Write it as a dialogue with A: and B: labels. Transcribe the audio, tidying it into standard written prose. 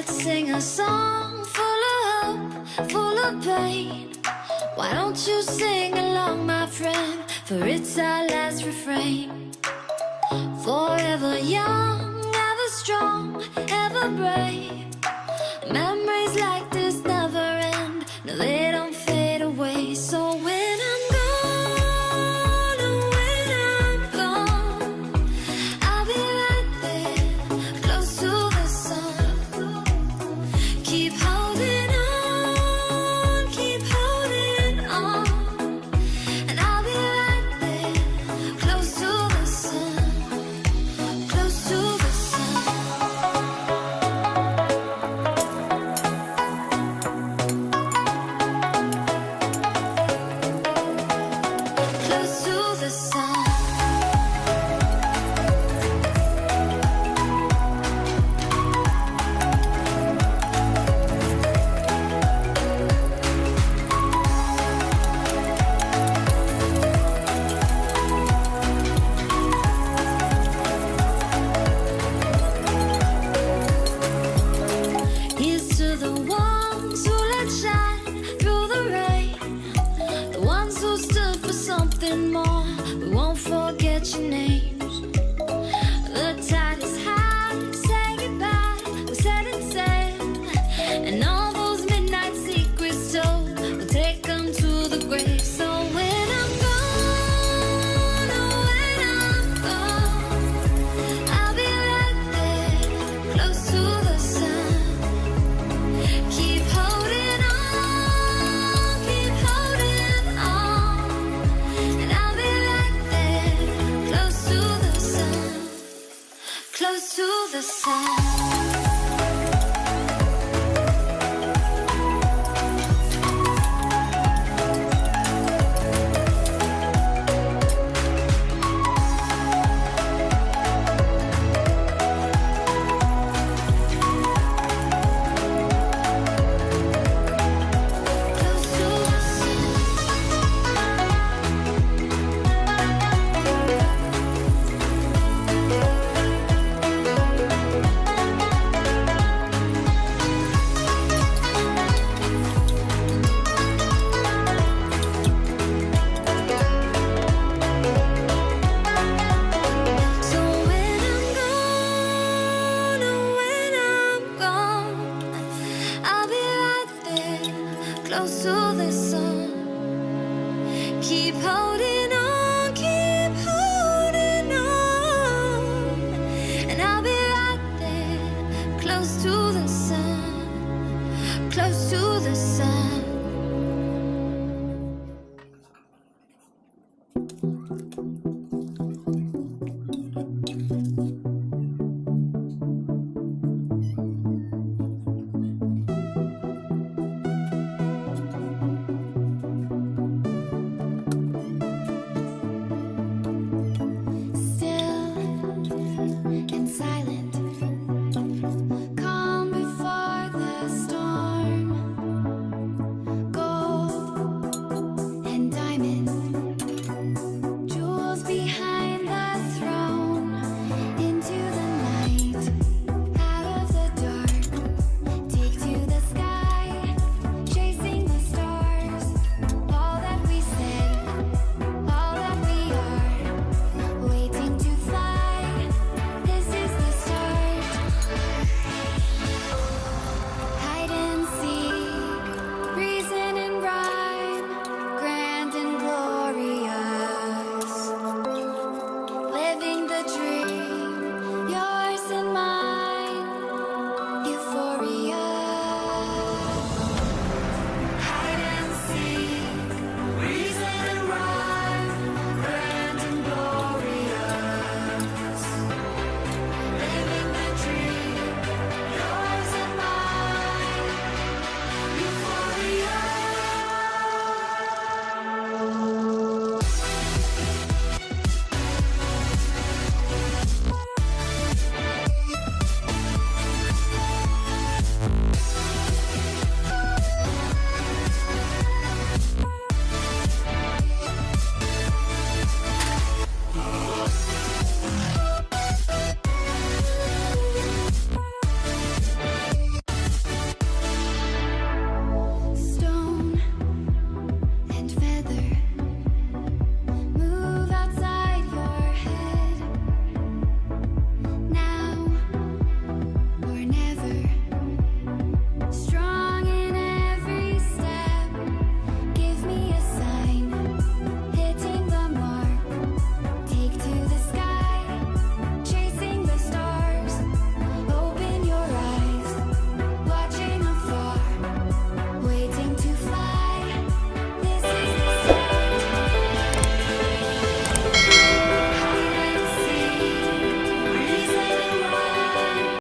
A: Let's sing a song full of hope, full of pain. Why don't you sing along, my friend? For it's our last refrain. Forever young, ever strong, ever brave. Memories like this never end. No, they don't fade away. So when I'm gone, oh, when I'm gone, I'll be right there, close to the sun. Keep holding on, keep holding on. And I'll be right there, close to the sun, close to the sun. Close to the sun. Here's to the ones who let shine through the rain, the ones who stood for something more. We won't forget your names. The tide is high, say goodbye, we're setting sail, and all those midnight secrets told, we'll take them to the grave. So when I'm gone, oh, when I'm gone, I'll be right there, close to the sun. Keep holding on, keep holding on. And I'll be right there, close to the sun, close to the sun. Close to the sun. So when I'm gone, oh, when I'm gone, I'll be right there, close to the sun. Keep holding on, keep holding on. And I'll be right there, close to the sun, close to the sun. Still and silent, calm before the storm. Gold and diamonds, jewels behind the throne. Into the night, out of the dark, take to the sky, chasing the stars. All that we said, all that we are, waiting to fly. This is the start. Hide and seek, reason and rhyme, grand and glorious. Living the dream.